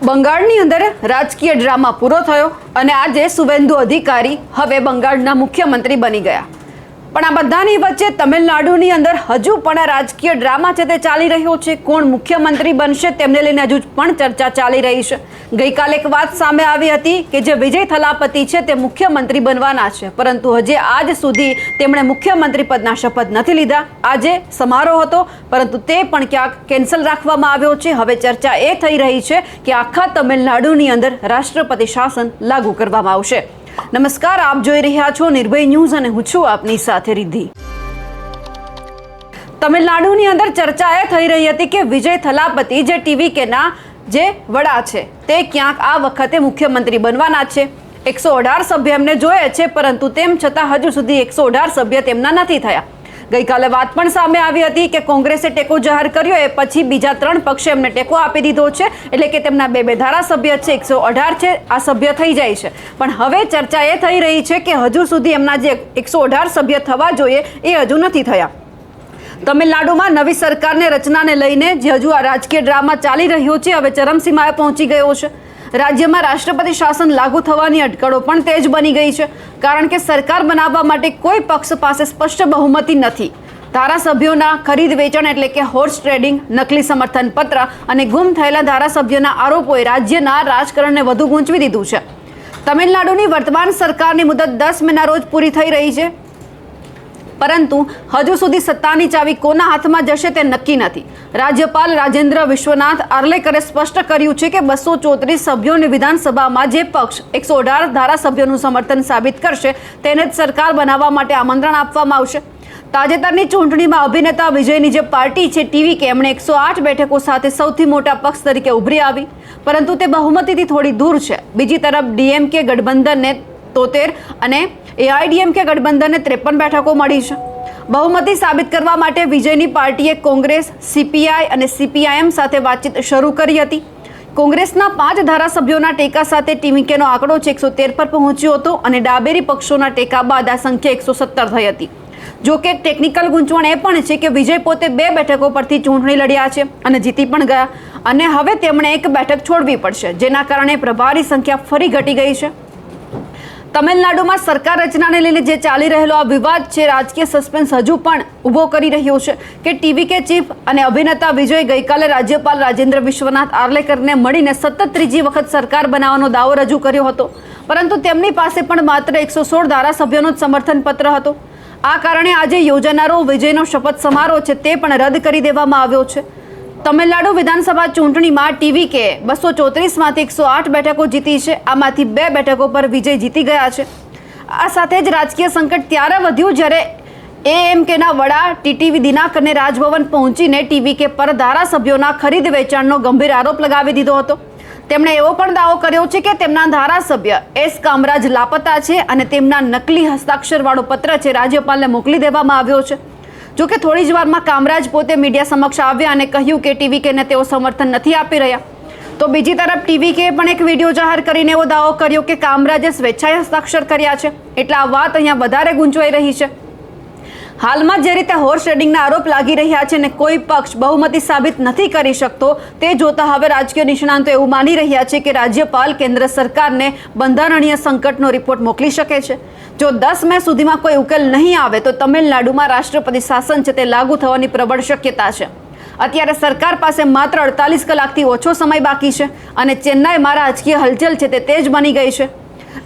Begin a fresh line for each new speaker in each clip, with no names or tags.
બંગાળની અંદર રાજકીય ડ્રામા પૂરો થયો અને આજે શુવેન્દુ અધિકારી હવે બંગાળના મુખ્યમંત્રી બની ગયા. પણ આ બધાની વચ્ચે તમિલનાડુની અંદર હજુ પણ રાજકીય ડ્રામા છે તે ચાલી રહ્યો છે. કોણ મુખ્યમંત્રી બનશે તેમને લઈને હજુ પણ ચર્ચા ચાલી રહી છે. ગઈકાલે એક વાત સામે આવી હતી કે જે વિજય થલાપતિ છે તે મુખ્યમંત્રી બનવાના છે, પરંતુ હજી આજ સુધી તેમણે મુખ્યમંત્રી પદના શપથ નથી લીધા. આજે સમારોહ હતો પરંતુ તે પણ ક્યાંક કેન્સલ રાખવામાં આવ્યો છે. હવે ચર્ચા એ થઈ રહી છે કે આખા તમિલનાડુની અંદર રાષ્ટ્રપતિ શાસન લાગુ કરવામાં આવશે. નમસ્કાર, આપ જોઈ રહ્યા છો નિર્ભય ન્યૂઝ અને હું છું આપની સાથે રિદ્ધિ. તમિલનાડુની અંદર ચર્ચા એ થઈ રહી હતી કે વિજય થલાપતિ જે ટીવીકેના જે વડા છે તે ક્યાંક આ વખતે મુખ્યમંત્રી બનવાના છે. 118 સભ્ય એમને જોઈએ છે, પરંતુ તેમ છતાં હજુ સુધી 118 સભ્ય તેમના નથી થયા. ગઈકાલે વાત પણ સામે આવી હતી કે કોંગ્રેસે ટેકો જાહેર કર્યો એ પછી બીજા 3 પક્ષે એમને ટેકો આપી દીધો છે, એટલે કે તેમના બે ધારાસભ્ય છે 118 છે આ સભ્ય થઈ જાય છે. પણ હવે ચર્ચા એ થઈ રહી છે કે હજુ સુધી એમના જે 118 સભ્ય થવા જોઈએ એ હજુ નથી થયા. તમિલનાડુમાં નવી સરકારની રચનાને લઈને જે હજુ આ રાજકીય ડ્રામા ચાલી રહ્યો છે હવે ચરમસીમાએ પહોંચી ગયો છે. રાજ્યમાં રાષ્ટ્રપતિ શાસન લાગુ થવાની અટકળો પણ તેજ બની ગઈ છે, કારણ કે સરકાર બનાવવા માટે કોઈ પક્ષ પાસે સ્પષ્ટ બહુમતી નથી. ધારાસભ્યોના ખરીદ વેચાણ એટલે કે હોર્સ ટ્રેડિંગ, નકલી સમર્થન પત્ર અને ગુમ થયેલા ધારાસભ્યોના આરોપોએ રાજ્યના રાજકારણને વધુ ગૂંચવી દીધું છે. તમિલનાડુની વર્તમાન સરકારની મુદત 10 મેના રોજ પૂરી થઈ રહી છે, પરંતુ હજુ સુધી સત્તાની ચાવી કોના હાથમાં જશે તે નક્કી નથી. રાજ્યપાલ રાજેન્દ્ર વિશ્વનાથ આર્લેકરે સ્પષ્ટ કર્યું છે કે 234 સભ્યોની વિધાનસભામાં જે પક્ષ 118 ધારાસભ્યોનું સમર્થન સાબિત કરશે તેને જ સરકાર બનાવવા માટે આમંત્રણ આપવામાં આવશે. તાજેતરની ચૂંટણીમાં અભિનેતા વિજયની જે પાર્ટી છે ટીવીકે એમણે 108 બેઠકો સાથે સૌથી મોટા પક્ષ તરીકે ઉભરી આવી, પરંતુ તે બહુમતીથી થોડી દૂર છે. બીજી તરફ ડીએમકે ગઠબંધનને 73 અને એઆઈડીએમકે ગઠબંધનને 53 બેઠકો મળી છે. બહુમતી સાબિત કરવા માટે વિજયની પાર્ટીએ કોંગ્રેસ, સીપીઆઈ અને સીપીઆઈએમ સાથે વાતચીત શરૂ કરી હતી. કોંગ્રેસના 5 ધારાસભ્યોના ટેકા સાથે ટીવીકેનો આંકડો 113 પર પહોંચ્યો હતો અને ડાબેરી પક્ષોના ટેકા બાદ આ સંખ્યા 117 થઈ હતી. જો કે ટેકનિકલ ગૂંચવણ એ પણ છે કે વિજય પોતે 2 બેઠકો પરથી ચૂંટણી લડ્યા છે અને જીતી પણ ગયા, અને હવે તેમણે 1 બેઠક છોડવી પડશે, જેના કારણે પ્રભારી સંખ્યા ફરી ઘટી ગઈ છે. તમિલનાડુમાં સરકાર રચનાને લઈને જે ચાલી રહેલો આ વિવાદ છે રાજકીય સસ્પેન્સ હજુ પણ ઊભો કરી રહ્યો છે કે ટીવીકે ચીફ અને અભિનેતા વિજય ગઈકાલે રાજ્યપાલ રાજેન્દ્ર વિશ્વનાથ આર્લેકરને મળીને સતત 3જી વખત સરકાર બનાવવાનો દાવો રજૂ કર્યો હતો, પરંતુ તેમની પાસે પણ માત્ર 116 ધારાસભ્યોનો જ સમર્થન પત્ર હતો. આ કારણે આજે યોજાનારો વિજયનો શપથ સમારોહ છે તે પણ રદ કરી દેવામાં આવ્યો છે. તમિલનાડુ વિધાનસભા ચૂંટણીમાં ટીવીકે 234માંથી 108 બેઠકો જીતી છે. આમાંથી 2 બેઠકો પર વિજય જીતી ગયા છે. આ સાથે જ રાજકીય સંકટ ત્યારે વધ્યું જ્યારે એએમકેના વડા ટીટીવી દિનાકરને રાજભવન પહોંચીને ટીવીકે પર ધારાસભ્યોના ખરીદ વેચાણનો ગંભીર આરોપ લગાવી દીધો હતો. તેમણે એવો પણ દાવો કર્યો છે કે તેમના ધારાસભ્ય એસ કામરાજ લાપતા છે અને તેમના નકલી હસ્તાક્ષરવાળો પત્ર છે રાજ્યપાલને મોકલી દેવામાં આવ્યો છે. જોકે થોડી જ વારમાં કામરાજ પોતે મીડિયા સમક્ષ આવ્યા અને કહ્યું કે ટીવીકેને તેઓ સમર્થન નથી આપી રહ્યા. તો બીજી તરફ ટીવીકે પણ એક વિડીયો જાહેર કરીને એવો દાવો કર્યો કે કામરાજે સ્વેચ્છાએ હસ્તાક્ષર કર્યા છે, એટલે આ વાત અહીંયા વધારે ગૂંચવાઈ રહી છે. હાલમાં જે રીતે હોર્સ ટ્રેડિંગના આરોપ લાગી રહ્યા છે અને કોઈ પક્ષ બહુમતી સાબિત નથી કરી શકતો, તે જોતા હવે રાજકીય નિષ્ણાંતો એવું માની રહ્યા છે કે રાજ્યપાલ કેન્દ્ર સરકારને બંધારણીય સંકટનો રિપોર્ટ મોકલી શકે છે. જો 10 મે સુધીમાં કોઈ ઉકેલ નહીં આવે તો તમિલનાડુમાં રાષ્ટ્રપતિ શાસન છે તે લાગુ થવાની પ્રબળ શક્યતા છે. અત્યારે સરકાર પાસે માત્ર 48 કલાકથી ઓછો સમય બાકી છે અને ચેન્નાઈમાં રાજકીય હલચલ છે તે તેજ બની ગઈ છે.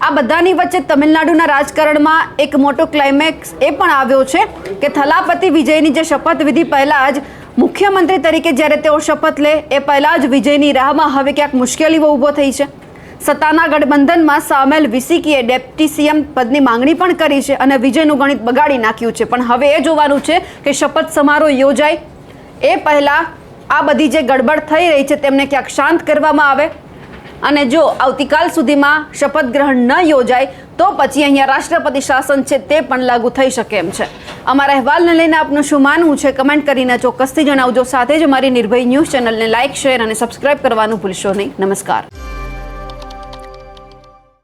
આ બધાની વચ્ચે તમિલનાડુના રાજકારણમાં એક મોટો ક્લાઇમેક્સ એ પણ આવ્યો છે કે થલાપતિ વિજયની જે શપથવિધિ પહેલાં જ મુખ્યમંત્રી તરીકે જ્યારે તેઓ શપથ લે એ પહેલાં જ વિજયની રાહમાં હવે ક્યાંક મુશ્કેલીઓ ઊભો થઈ છે. સત્તાના ગઠબંધનમાં સામેલ વીસીકીએ ડેપ્ટી સીએમ પદની માંગણી પણ કરી છે અને વિજયનું ગણિત બગાડી નાખ્યું છે. પણ હવે એ જોવાનું છે કે શપથ સમારોહ યોજાય એ પહેલાં આ બધી જે ગડબડ થઈ રહી છે તેમને ક્યાંક શાંત કરવામાં આવે, અને જો આવતીકાલ સુધીમાં શપથ ગ્રહણ ન યોજાય તો પછી અહીંયા રાષ્ટ્રપતિ શાસન છે તે પણ લાગુ થઈ શકે એમ છે. અમારા અહેવાલને લઈને આપનું શું માનવું છે કમેન્ટ કરીને ચોક્કસથી જણાવજો. સાથે જ અમારી નિર્ભય ન્યૂઝ ચેનલને લાઇક, શેર અને સબસ્ક્રાઇબ કરવાનું ભૂલશો નહીં. નમસ્કાર.